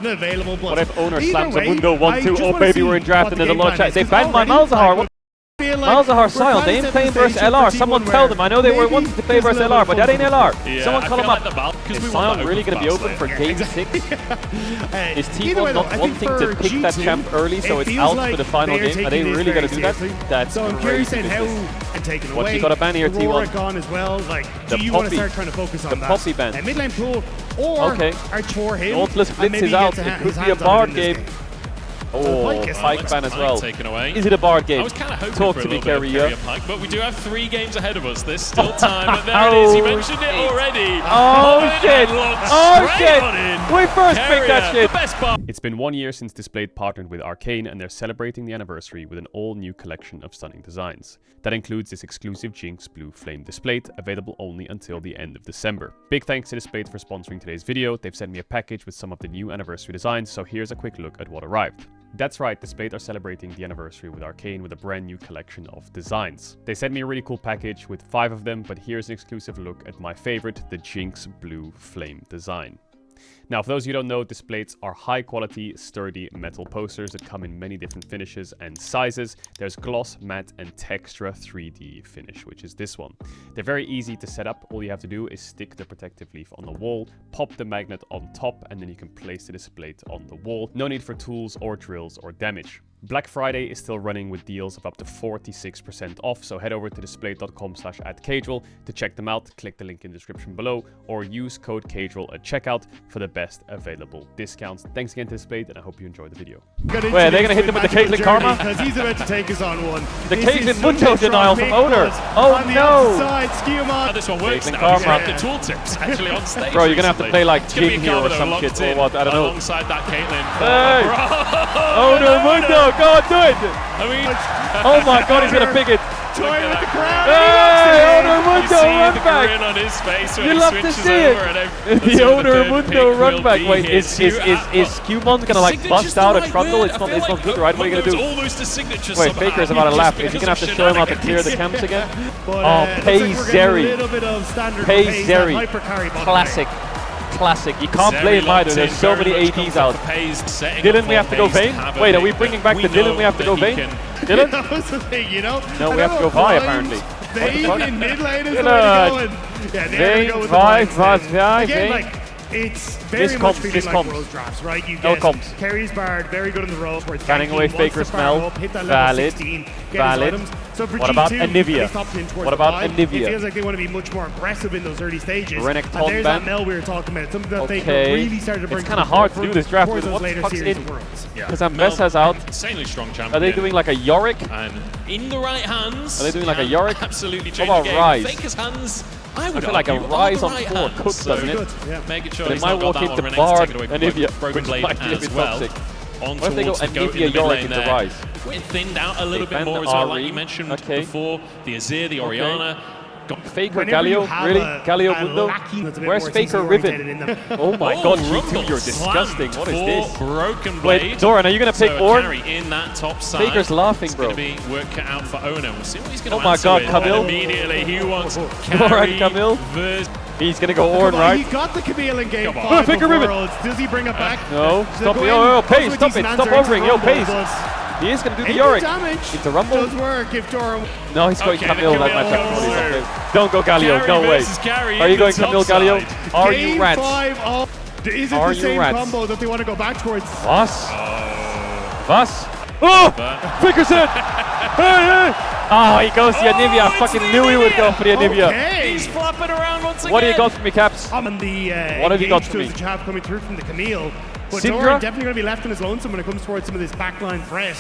wasn't available. But what if owner slams a window 1-2? Oh baby, we're in draft and there's a lot of chat. They banned my Malzahar. Malzahar Sion, they ain't playing versus LR. Someone tell them. I know they were wanting to play versus LR, but that ain't LR. Yeah, someone call him up. Is Sion really going to be open for game 6? Is T1 not wanting to pick that champ early so it's out for the final game? Are they really going to do that? That's crazy business. What you got to ban here, T1? The Poppy ban. Mid lane pool or Archer him. Nautilus Blitz is out. It could be a Bard game. Oh, Pike ban as well. Taken away. Is it a Bard game? I was kind of hoping Talk for to a me, little bit of Carrier. Pike, but we do have 3 games ahead of us. There's still time, but there it is. You mentioned it already. Oh shit! Oh shit! We first picked that shit. The best bar. It's been 1 year since Displayed partnered with Arcane, and they're celebrating the anniversary with an all-new collection of stunning designs. That includes this exclusive Jinx Blue Flame Displayed, available only until the end of December. Big thanks to Displayed for sponsoring today's video. They've sent me a package with some of the new anniversary designs, so here's a quick look at what arrived. That's right, Displayed are celebrating the anniversary with Arcane with a brand new collection of designs. They sent me a really cool package with 5 of them, but here's an exclusive look at my favorite, the Jinx Blue Flame design. Now, for those of you who don't know, Displays are high-quality, sturdy metal posters that come in many different finishes and sizes. There's gloss, matte, and texture 3D finish, which is this one. They're very easy to set up. All you have to do is stick the protective leaf on the wall, pop the magnet on top, and then you can place the display on the wall. No need for tools or drills or damage. Black Friday is still running with deals of up to 46% off, so head over to display.com/@Caedrel to check them out. Click the link in the description below, or use code Caedrel at checkout for the best available discounts. Thanks again to Displayed, and I hope you enjoyed the video. Wait, are they going to hit them with the Caitlyn Karma? Because he's about to take us on one. The Caitlyn Mundo denial from Owner. Oh no! This one works now. Karma. The tooltips actually on stage. Bro, you're going to have to play like Jim here or some shit or what, I don't know. Alongside that Caitlyn. Hey! Owner Mundo! Go on, do it! I mean, oh my god, he's gonna pick it! Toying with the crowd! Hey! Owner Mundo run the back! grin on his face when You he love to switches see over it! The Owner Mundo run back! Wait, is Qmon gonna like bust out a trundle? It's not good, right? What are you gonna do? Wait, Faker's about to laugh. Is he gonna have to show him how to clear the camps again? Oh, Pei Zeri. Pei Zeri. Classic. You can't play him either. There's so many ADs out. Dylan, we have to go Vayne? Wait, are we bringing back the Dylan we have to go Vayne? Dylan? That was the thing, you know? No, we have to go Vi apparently. Vayne in mid lane is the way to go. Yeah, they're going to go with the Vi. Again, like, it's very much feeling like World Drafts, right? You get Carrie's Bard, very good on the road. Banning away Faker's Smell. Valid. So for what about Anivia? What about Anivia? It feels like they want to be much more aggressive in those early stages. Renekton and there's ban. that Mel we were talking about. Something that they really started to bring. It's kind of hard to do this draft with what the fuck's in. Because Ambessa's out. Insanely strong champion. Are they doing like a Yorick? And in the right hands. Are they doing like a Yorick? Absolutely change what about Rise? Faker's hands. I feel like a Rise on 4 cooks, doesn't it? Making sure but it might walk into Bard Anivia, which might be a bit toxic. What if they go Anivia Yorick into Rise? We're thinned out a little bit more as well, like you mentioned before. The Azir, the Orianna. Faker Galio? Really? Galio Mundo? Where's Faker Riven? Oh my god, G2, you're disgusting. What is this? Broken blade. Wait, Doran, are you gonna pick Ornn? In that top side. Faker's laughing, bro. It's going to be work cut out for Ono. We'll see what he's going to Oh my god, Camille. Immediately, he wants Doran, Camille. He's gonna go Ornn, right? He got the Camille in game 5 Faker Riven. Does he bring it back? No. Stop it. Yo, Pace, stop it. Stop overing. Yo, Pace. He is going to do the Yorick. It's a rumble. Does work if Doran. No, he's going Camille that matchup. Don't go Galio. No way. Are you going Camille Galio? Are you rats? Is it the same combo that they want to go back towards? Was? Oh! Faker's in! Oh, he goes the Anivia. I fucking knew he would go for the Anivia. He's flopping around once again. What do you got for me, Caps? What have you got for me? That you have coming through from the Camille. But Syndra? Doran definitely going to be left on his lonesome when it comes towards some of this backline threat.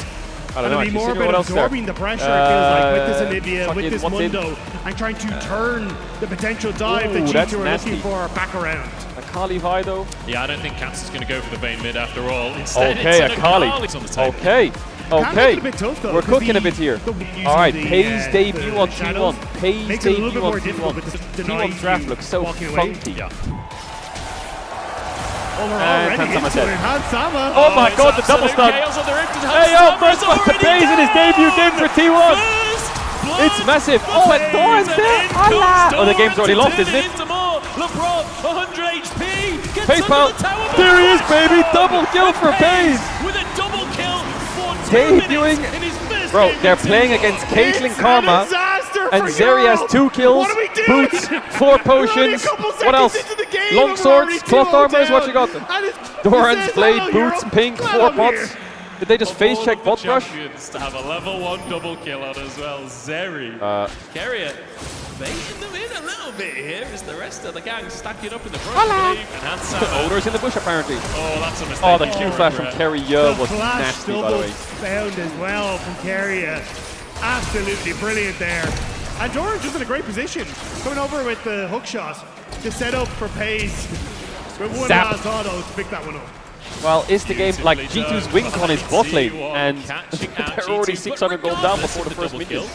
I don't know. It'll be more about absorbing the pressure, it feels like, with this Anivia, with this Mundo, and trying to turn the potential dive that G2 are looking for back around. Akali Vi though? Yeah, I don't think Caps is going to go for the Vayne mid after all. Instead, okay, Akali. Okay. We're cooking a bit here. Alright, Pei's debut on T1. Pei's debut on T1. T1 draft looks so funky. And Hansama dead. Oh my god, the double stun! Hey yo, first one to Pei's in his debut game for T1! It's massive! Oh, and Doran's there! Oh, the game's already lost, isn't it? 100 HP. Gets FaZe pal. under the tower. There he is, baby. Double kill for FaZe. With a double kill for 2 Debuting. minutes in his first Bro, game they're of playing T1. against Caitlyn It's Karma. a disaster And for Zeri has Europe. 2 kills, What are we doing? boots, 4 We're only a potions. couple What seconds else? into the game Long and we're swords, already cloth 2-0 armors, what down. you got? And it Doran's says, blade, hello, boots, Europe. pink, Well, 4 I'm pots. here. Did they just face check bot rush? Champions to have a level 1 double kill on as well. Zeri. Carrier baiting them in a little bit here as the rest of the gang stacking up in the front. I believe. And Hansama. Odor's in the bush apparently. Oh, that's a mistake. Oh, the Q flash from Carrier The was flash nasty, by the double way. found as well from Carrier. Absolutely brilliant there. And Doran's just in a great position. Coming over with the hook shot to set up for Pace. With one Zap. last auto to pick that one up. Well, is the game like Beautifully G2's done wink on his by bot lane, T1, and catching out they're already G2, 600 but gold down regardless before the of first double minion.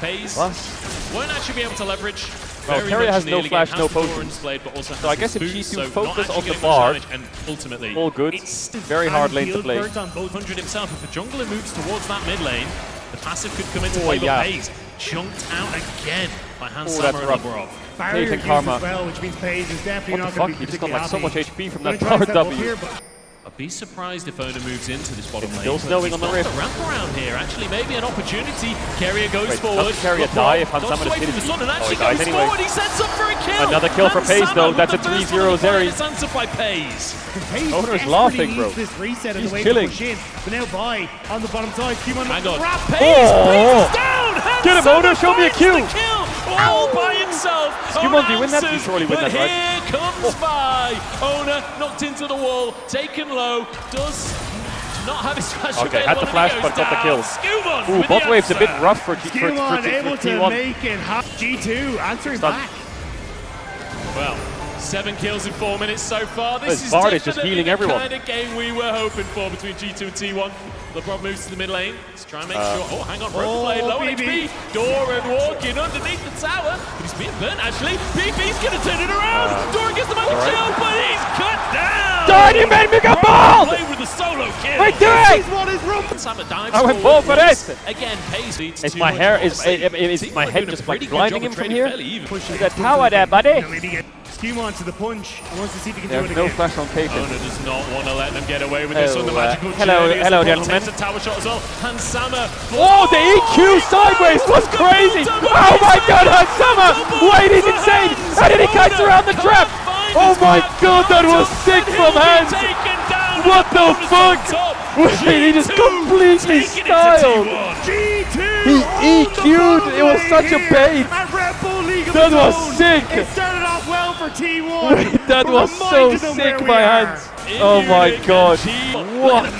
FaZe What? won't actually be able to leverage. Well, very Carrier much has in the no early flash, game, no has the potions. Doran's blade, but also So I has guess if his boost, G2 so not focus actually on the getting much bar, damage, and ultimately all good. it's Very hard lane to Field play. burnt on both 100 himself. If a jungler moves towards that mid lane, the passive could come into Oh, play, yeah. but FaZe chunked out again by that's Hansama and rough. Labrov. Barrier Caitlyn used Karma. as well, which means Pace is definitely What the not going fuck? to be He just got like so much HP from Gonna that try and power step up W. here, but I'd be surprised if Ona moves into this bottom lane. still but snowing he's on the got rift. The wrap around here, actually, maybe an opportunity. Carrier goes Wait, forward. doesn't Carrier Labrov die if dodges Hansama away just hit from the his sun and beat? actually Oh, he dies goes anyway. forward. He sets up for a kill. Another kill for FaZe, though. Hansama That's a with the first 3-0 one of the fight. Zeri. It's answered by FaZe. Pace Owner's desperately laughing, needs bro. this reset and He's the way chilling. to push in. But now by on the bottom side, Q1 Hang on. wrap Pace Oh. brings down. Get him, Hansama Owner, show me a finds Q. the kill all by himself. Q1, do you win that? You Answers, surely win but that, right? Here comes by. Owner knocked into the wall, taken low, does not have his flash Okay, available, had the and he flash, goes but got the down. kills. Skewman Ooh, with bot the wave's a bit answer. rough for Q1 able to T1. make it hot. G2 answering Stun. back. Well, 7 kills in 4 minutes so far. This This is Bard is just definitely healing the everyone. kind of game we were hoping for between G2 and T1. LeBron moves to the mid lane. Let's try and make sure. Oh, hang on. Rope blade, low on BB. HP. Doran walking underneath the tower. But he's being burnt, actually. BB's going to turn it around. Doran gets the magic Alright. shield, but he's cut down. Doran, you made me go Rope bald! blade with a solo kill. Wait, do This it! is what is wrong. Hansama dives I went forward bald for once. this. Again, Pace leads Is to my much hair- more is- safe. is Team my are head doing a just, like, pretty good blinding job him of from trading here? fairly even. Pushing Got power there, buddy. Q1 to the punch. He wants to see if he can There's do it no again. flash on Caitlyn. Ona does not want to let them get away with this on the Hello, magical hello, journey as hello, the ball gentlemen. takes a tower shot as well. Hansama. Oh, the EQ sideways was crazy! Oh my god, Hansama! Wait, he's insane! How did he kite around the trap? Oh my god, that was sick from Hans! What the fuck? Wait, he just completely styled! He EQ'd! It was such a bait! At Red Bull League of That its was own. sick. It started off well for T1. That but was so reminded them sick where by we are. Hans! Oh my god! What?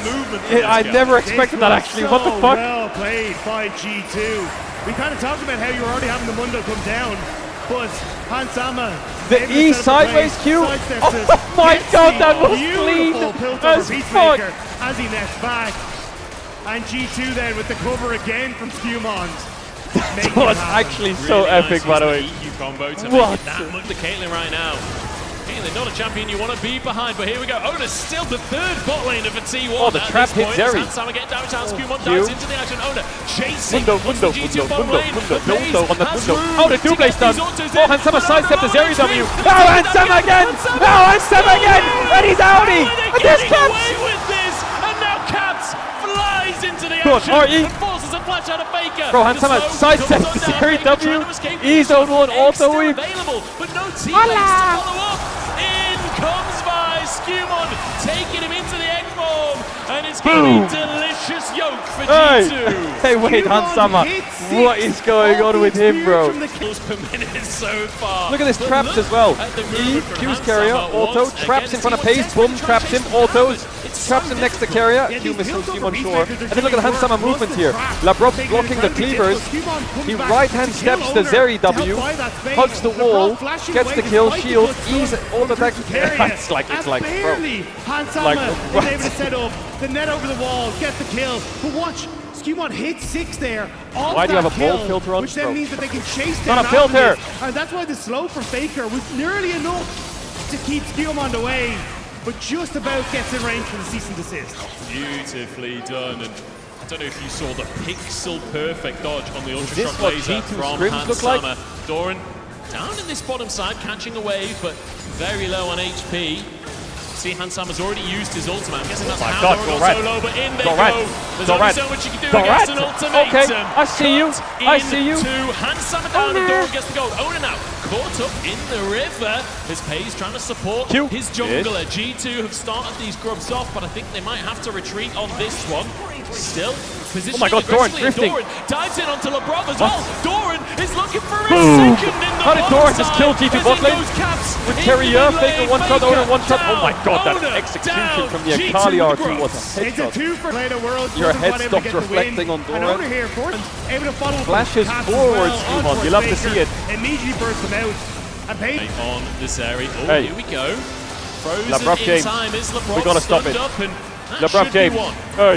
I never expected that actually, what the So fuck? well played by G2. We kind of talked about how you were already having the Mundo come down, but Hansama. The able to E set up the play, sideways Q? sidesteps it, Oh my gets god, the that was beautiful clean tilt as over fuck! Peacemaker as he nets back. And G2 then with the cover again from Skewmond. That was actually so epic, by the way. EQ combo to What? make it that much to Caitlyn right now. Caitlyn, not a champion you want to be behind, but here we go. Ona still the third bot laner for T1. Oh, the at trap this hit point. Zeri. Hansama getting damage out. Skewmond Q. dives into the action. Ona chasing. Mundo G2 bot lane. on the FaZe Mundo. has Oh, room the to double get stun. these autos Oh, in. Hansama sidestepped the Zeri W. Oh, Oh, Hansama again! Oh, Hansama again! And he's outie! And there's getting Caps! away with this, and now Caps flies into the Good, action RE. and forces a flash out of Faker. Bro, Hansama The slow sidesteps comes the on down. Zeri Faker W. trying to escape. E-zone one, X auto still weave. available, but no teammates to follow up. In comes by Skewmon, taking him into the egg form, and it's going to be delicious yoke for G2. Hey, wait, Hansama. What is going on with him, bro? Kills per minute so far. Look at this But traps look as well. at the E, movement from Q's carrier, Hansama auto, once traps in again. front of T1 Pace, boom, desperately traps him, trying to chase him autos, backwards. It's traps so him next to difficult. carrier. Yeah, Q these misses builds Q over on shore. Peacemakers are And then look at doing Hansama work. movement Most here. of the traps Labrov making it blocking the incredibly cleavers. difficult. Skewmon comes He back right-hand to kill steps the Owner Zeri to help W, buy that space. hugs the LeBron wall, flashing gets away the kill, despite the shield, good ease, stuff auto from attack. Carrier. It's like, And bro. barely Hansama Like, is what? able to set up the net over the wall, get the kill. But watch, Skewmon hit 6 there. Why do you have a bolt filter on, which then bro? means that they can chase Not down a filter. after this. And that's why the slow from Faker was nearly enough to keep Skewmon away, but just about gets in range for the cease and desist. Beautifully done, and I don't know if you saw the pixel perfect dodge on the ultra this shock what laser G2 from scrims look like? Hansama. Doran down in this bottom side, catching a wave, but very low on HP. See, Handsama's already used his ultimate. I'm guessing that's how Doran got so low, but in they go. There's only so much you can do against an ultimate. Okay, I see you. I see you. Handsama down and Doran gets the gold. Owner now caught up in the river as Pay's trying to support his jungler. G2 have started these grubs off, but I think they might have to retreat on this one. Still positioning. Oh my god, Doran drifting. Doran dives in onto LeBron as well. Doran is looking for his second in the How did Doran just kill G2 bot lane? With Carrier, Faker one shot, Owner one shot. Oh my god, that execution from the Akali R2 was a headshot. Your head stopped reflecting on Doran. Flashes forward, Skumon. You love to see it. Immediately burst them out. And Pay on this area. Oh, here we go. Frozen in time is LeBron. We gotta stop it. LeBron James.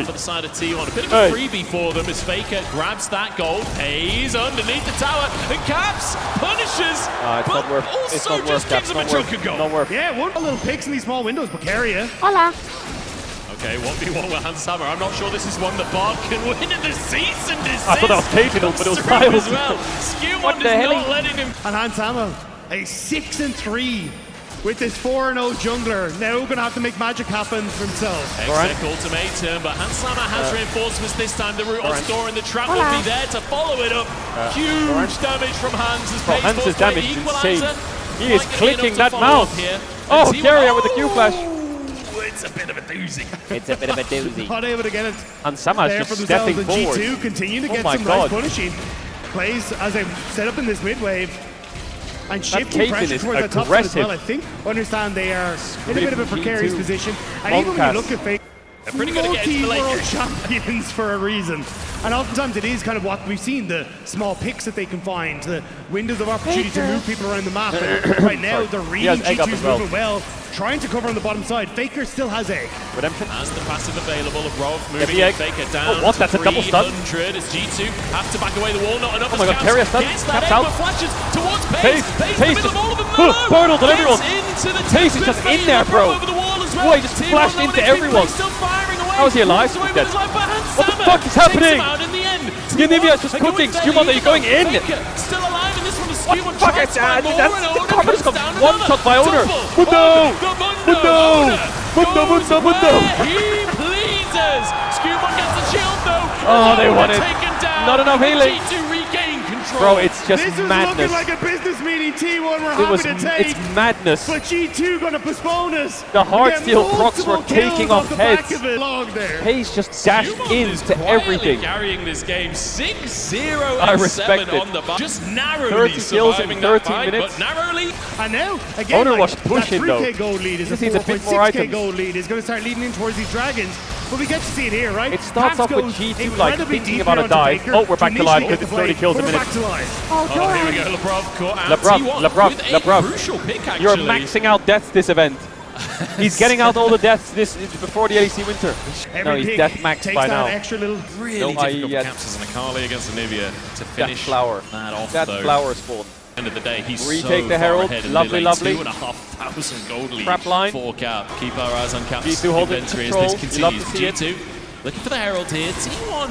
For the side of T1. A bit of a freebie for them as Faker grabs that gold. Pays underneath the tower. And Caps punishes. It's not worth. It's not worth, Caps. Not worth. Yeah, one little picks in these small windows, but Carrier. Hola. Okay, 1v1 with Handsama. I'm not sure this is one that Marc can win in the season. I thought that was Caedrel, but it was Miles. As well. Skewmon is not letting him. And Handsama, a 6-3. With this 4-0 jungler, now going to have to make magic happen for himself. Exec ultimatum, but Handsama has reinforcements this time. The root on Doran, the trap will be there to follow it up. Huge damage from Hans. Hans' damage is insane. He is clicking that mouse. Oh, Carrier with the Q flash. It's a bit of a doozy. It's a bit of a doozy. Not able to get it. Handsama's just stepping forward. G2 continue to get some nice punishing plays as they set up in this mid wave. And shifting pressure towards the top side as well. I think understand they are in a bit of a precarious position. And even when you look at Fake, they're pretty good at getting to the lane. World champions for a reason. And oftentimes it is kind of what we've seen, the small picks that they can find, the windows of opportunity to move people around the map. And right now they're reading G2's moving well, trying to cover on the bottom side. Faker still has egg. Redemption. As the passive available of Rolf moving in, Faker down. Oh, what? That's a double stun. As G2 have to back away the wall, not enough. Oh my god, Carrier stun. Taps out. Flashes towards Pace. Pace just portaled at everyone. Pace is just in there, bro. Boy, he just flashed into everyone. How is he alive? He's dead. What the fuck is happening? Nivea is just cooking. Skumon, are you going in? Still alive, and this one is Skumon. What the fuck is that? The Carmen just got one shot by Owner. Mundo. He pleases. Skumon gets the shield though. Oh, they won it. Not enough healing. Bro, it's just madness. This is looking like a business meeting. T1 we're happy to take. It's madness. But G2 going to postpone us. The Heartsteel procs were taking off heads. Pace just dashed into everything. Carrying this game 6-0 I respect it. On the just narrowly 30 kills in 13 minutes. But narrowly. And now, again, Owner was pushing though. 3K gold lead is a 4.6K gold lead. Is going to start leading in towards these dragons. But we get to see it here, right? It starts off with G2 like thinking about a dive. Oh, we're back to live because it's 30 kills a minute. Oh, here we go. Lebrov caught out T1 with a crucial pick, actually. You're maxing out deaths this event. He's getting out all the deaths before the AC winter. No, he's death maxed by now. Really difficult for Caps as an Akali against Anivia to finish that off. That flower spawn. End of the day, he's retake so the Herald. Lovely. 2,500 gold lead. Trap line. For Cap. Keep our eyes on Cap's G2 holding control. As this continues. G2 looking for the Herald here. T1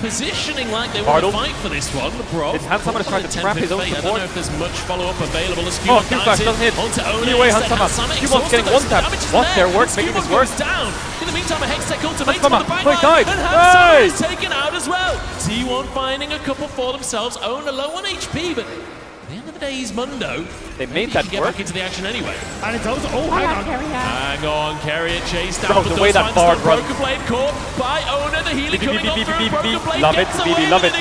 positioning like they want to fight for this one. Bro, it's Handsama trying to trap his own support. I don't know if there's much follow-up available. Oh, Q-Flash doesn't hit. Anyway, Handsama. Skumon's getting one tap. What? Their work making this work. Down. In the meantime, a Hextech ultimate on the back line. And Handsama is taken out as well. T1 finding a couple for themselves. Owner low on HP, but at the end of the day, he's Mundo. They made that get work. Back into the action anyway. And it's also, hang on, Carrier chased down. The way that Bard runs. Broken Blade caught by Owner. The healing coming on through. Broken Blade love it, BB, love it.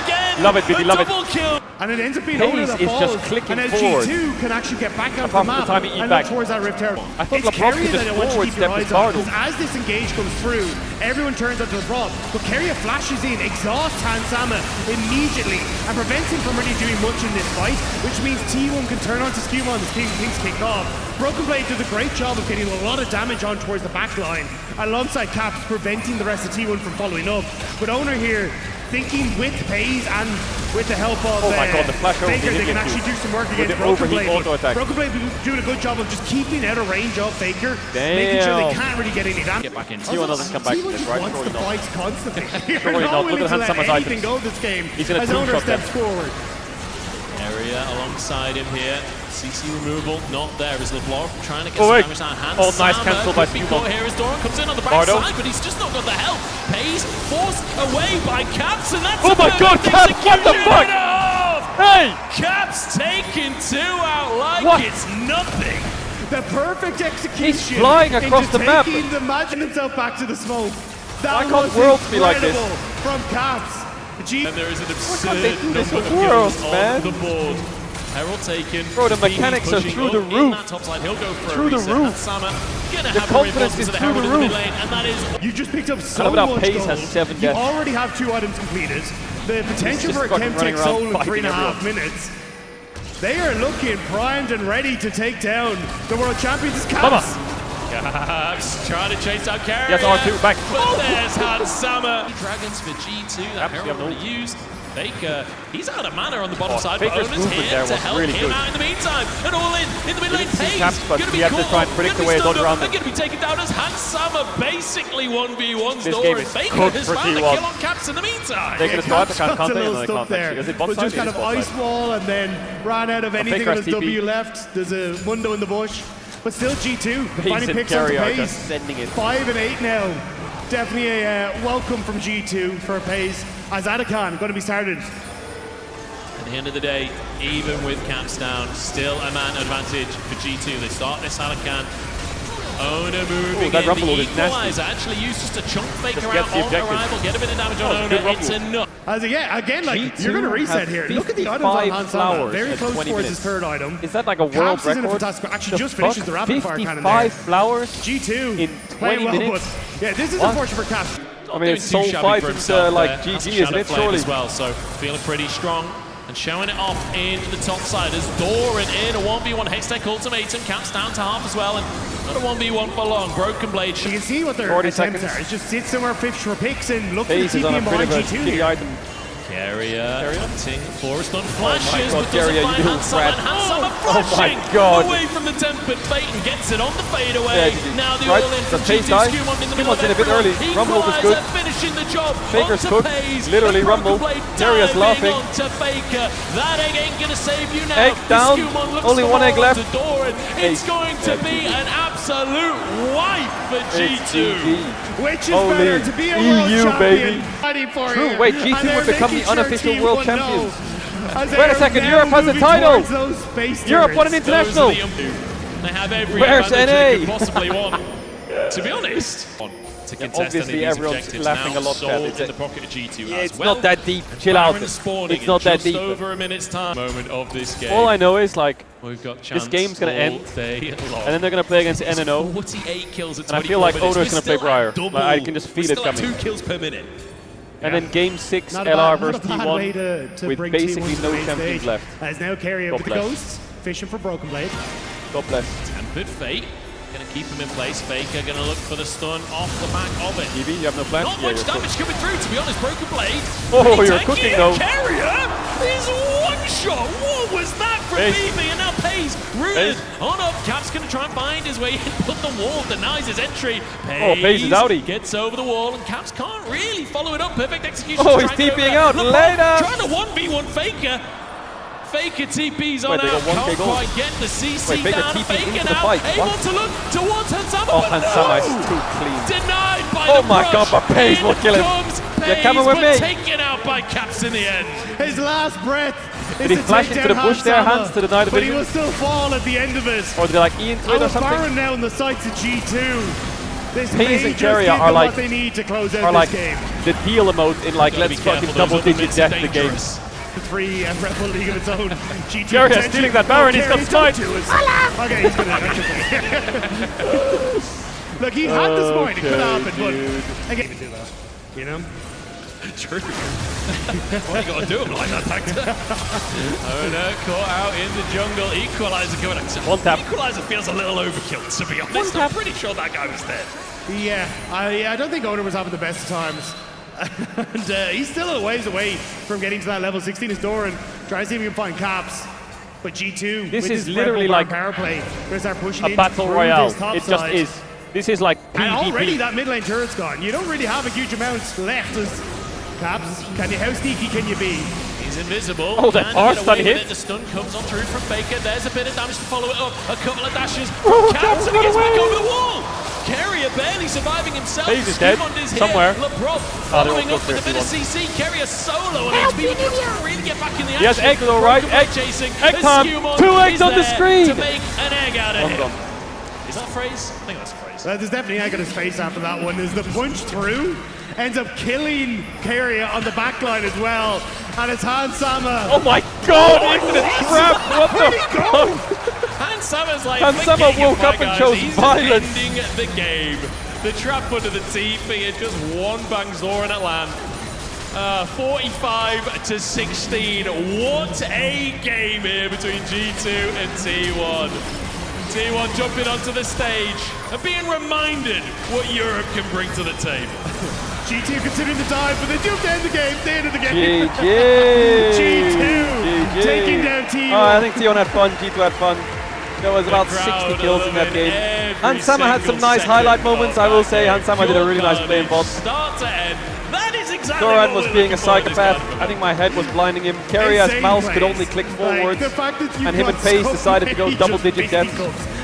Love it, BB, love it. Kill. And it ends up being Owner that falls. Just clicking and then forward. G2 can actually get back onto the map and look towards that Rift Herald. I thought LeBron could just forward step his card. As this engage comes through, everyone turns onto LeBron. But Carrier flashes in, exhausts Handsama immediately, and prevents him from really doing much in this fight, which means T1 can turn onto Skumon as things kick off. Broken Blade does a great job of getting a lot of damage on towards the back line, alongside Caps preventing the rest of T1 from following up. But Owner here, thinking with Pays and with the help of Faker, they can actually do some work against Broken Blade. Broken Blade doing a good job of just keeping out of range of Faker, making sure they can't really get any damage. Get back in. T1 doesn't come back from this, right? Wants the fights constantly. Surely not. Look at Handsama's items. Go this game He's in a as Owner steps forward. There he Carrier alongside him here. CC removal not there as LeBlanc trying to get some damage down. Hans oh, nice cancel by Skirmishes. Here as Doran comes in on the backside, but he's just not got the help. Pays forced away by Caps, and that's oh my god, Caps! What the fuck? Hey! Caps taking 2 out like it's nothing. The perfect execution. He's flying across the map. Imagine himself back to the smoke. Why can't worlds be like this? From Caps. And there is an absurd number of worlds, kills man? on the board. Herald taken. Bro, the mechanics are through the roof. Top side, he'll go for through the roof. The confidence is through the roof. And that is you just picked up so much Pace gold. has 7 You deaths. already have 2 items completed. The potential for a Chemtech soul in 3.5 minutes. They are looking primed and ready to take down the world champions. Caps. Caps trying to chase out Carrier. Yes, R2 back. But there's Hans Sama. Dragons for G2 that Herald already used. Faker, he's out of mana on the bottom side, but Faker's Owners here to help really him good. out in the meantime. And all in the mid lane, Pace Caps, but gonna he be had to caught, try and predict the way gonna be around stunned up, and gonna be taken down as Hans Sama basically 1v1's This door, game and is Faker cooked has for found a T1. kill on Caps in the meantime. They can start, Caps can't got a they? little No, they stuck can't there. actually. Is it bot But side? just kind It of is bot ice side. wall and then ran out of anything Faker on has his TP. W left. There's a Mundo in the bush. But still G2 finding and picks on Carrier are Pace. just sending it. 5 and 8 now. Definitely a welcome from G2 for Pace. As Adakan going to be started. At the end of the day, even with Caps down, still a man advantage for G2. They start this Alakan. Owner moving that in. rumble The is nasty. equalizer actually used just to chunk Faker Just out gets the on objective. arrival, get a bit of damage Oh, on it's a Owner. good rumble. It's enough. As again, like G2 you're going to reset have here. Look at the items on 55 Hans Sama. flowers Very at close 20 towards his minutes. 3rd item. Is that like a world Caps is in a record? fantastic. Actually, The just finishes fuck? the rapid fire cannon 55 there. flowers G2 in 20 playing well, minutes? but yeah, this is What? unfortunate for Caps. I mean, it's Soul 5 from like GG, isn't it? Surely. As well, so feeling pretty strong and showing it off in the top side as Doran in a 1v1 Hextech ultimatum. Caps down to half as well, and not a 1v1 for long. Broken Blade. You can see what their 40 attempts seconds. are. It's just sit somewhere, fish for picks, and look for the Pace is on TP a behind bit of a G2 shitty here. item. Carrier hunting for a stun flashes, God, but Carrier, doesn't find you Hans Sama, rat. and Hans Sama Oh my flashing God. away from the tempered fate and gets it on the fadeaway. Yeah, GG. Now the Right, all-in from does Pace G2 die? Skumon in the middle of Skumon's in a bit everyone. early. Rumble was good. Equalizer finishing the job. Faker's onto cooked. Pace. Literally The Broken Rumble. Blade Carrier's diving laughing. onto Faker. That egg ain't gonna save you now. Egg down. Skumon looks Only for one egg more left. to Doran. It's going to be an absolute wipe for It's G2. GG. Which is Holy better to be a world EU, champion? baby. Fighting for True, you. wait, And G2 they're would become making the sure unofficial Team world 1 champions. as they Wait a are second, now Europe has the moving title. towards those space Europe won an turrets. international. They have every Where's advantage they NA? could possibly want, to be honest. To contest obviously any of these everyone's objectives laughing now a lot, sold Chad. It's in a- the pocket of G2 Yeah, as it's well. not that deep. Chill out. Baron spawning It's not in that just deep. over a minute's time. Moment of this game. All I know is like, We've got chance this game's gonna all end, day long. and then they're gonna play against NNO, 48 kills at and I feel like 24 Owner's minutes. gonna play We're still Briar. at double. Like, I can just feel We're it still at coming. 2 kills per minute. and then Game 6 Not a LR bad- versus not a bad way T1 to with bring basically T1 to no the main champions stage. left. As now Carrier with the bless. Ghosts, fishing for Broken Blade. God bless. Tempered Fate. Gonna keep him in place. Faker gonna look for the stun off the back of it. EB, you have no plan? Not Yeah, much you're damage coming through, to be honest. Broken Blade. Oh, Pretty you're tanky, cooking, and though. Carrier is one shot. What was that from Pace. BB? And now Pace rooted on up. Cap's gonna try and find his way in, but the wall denies his entry. Pace is outie. Gets over the wall, and Caps can't really follow it up. Perfect execution. Oh, to he's try and get over TPing there. out. LeBron Later. Trying to 1v1 Faker. Faker TP's on Wait, they out, got 1K can't gold. quite get the CC Wait, Faker down. TP'd Faker into the now fight. able What? to look towards Hans Sama, Oh, but Hans no! Sama is too clean. Denied by Oh the my brush. God, but Pace will kill him. Comes You're Pace, coming with but me. taken out by Caps in the end. His last breath Did is he to flash take into the down bush there, Sama, Hans, to deny the but he vision? will still fall at the end of it. Or did they like Ian to it or Our something? Baron now in the sights of G2. This Pace may and just Carrier give are them like- what they need to close out Or like this game. the deal emote in like, Gotta let's be careful, fucking those double other digit bits death are the game. dangerous. The 3 and Red Bull League of its own. G2 Carrier potentially- stealing that Baron, he's got Carrier, smite. don't do it. Okay, he's gonna. Look, he had the smite. It could happen, but again, do that. You know. True. What you gotta do him like that, Tactor? Oh no, caught out in the jungle. Equalizer coming out. One tap. Equalizer feels a little overkill, to be honest. I'm pretty sure that guy was dead. Yeah, I don't think Owner was having the best of times. And he's still a ways away from getting to that level 16 as Doran tries to see if he can find Caps. But G2, This with is his literally Red Bull like power play, going to start pushing A in battle through royale. this top It just side. is. This is like And already PvP. that mid lane turret's gone. You don't really have a huge amount left as Caps. Can you, how sneaky can you be? He's invisible. Oh, that power stun hit. The stun comes on through from Baker. There's a bit of damage to follow it up. A couple of dashes. Oh, Cats, and he got gets back away. over the wall. Carrier barely surviving himself. He's dead. Skimond is Somewhere. here. LeBron following up with a bit of CC. Carrier solo on HP. But can't really get back in the action. Yes, egg though, right? Egg chasing. Egg time. Skimond 2 eggs is on the there screen. to make an egg out of him. Done. Is that a phrase? I think that's a phrase. There's definitely egg on his face after that one. Is the punch through? Ends up killing Carrier on the back line as well. And it's Hans Sama. Oh my god, into the trap! What the fuck? Hans Sama's like, Hans Sama woke up and guys. chose He's violence. ending the game. The trap under the TP is just one bang door and it land. 45 to 16. What a game here between G2 and T1. T1 jumping onto the stage and being reminded what Europe can bring to the table. G2 considering the dive, but they do end the game. They ended the game. GG! G2 taking down T1. Oh, I think T1 had fun, G2 had fun. There was about 60 kills in that game. Hans Sama had some nice highlight moments, I will say. Hans Sama did a really nice play in bot. Start to end. That is exactly Doran what was we're being a looking for in this psychopath. kind of I think my head was blinding him. Carrier's Insane mouse could plays. only click Like, forwards. the fact that you've And him got and Pace so decided to go many double-digit just deaths. fisticuffs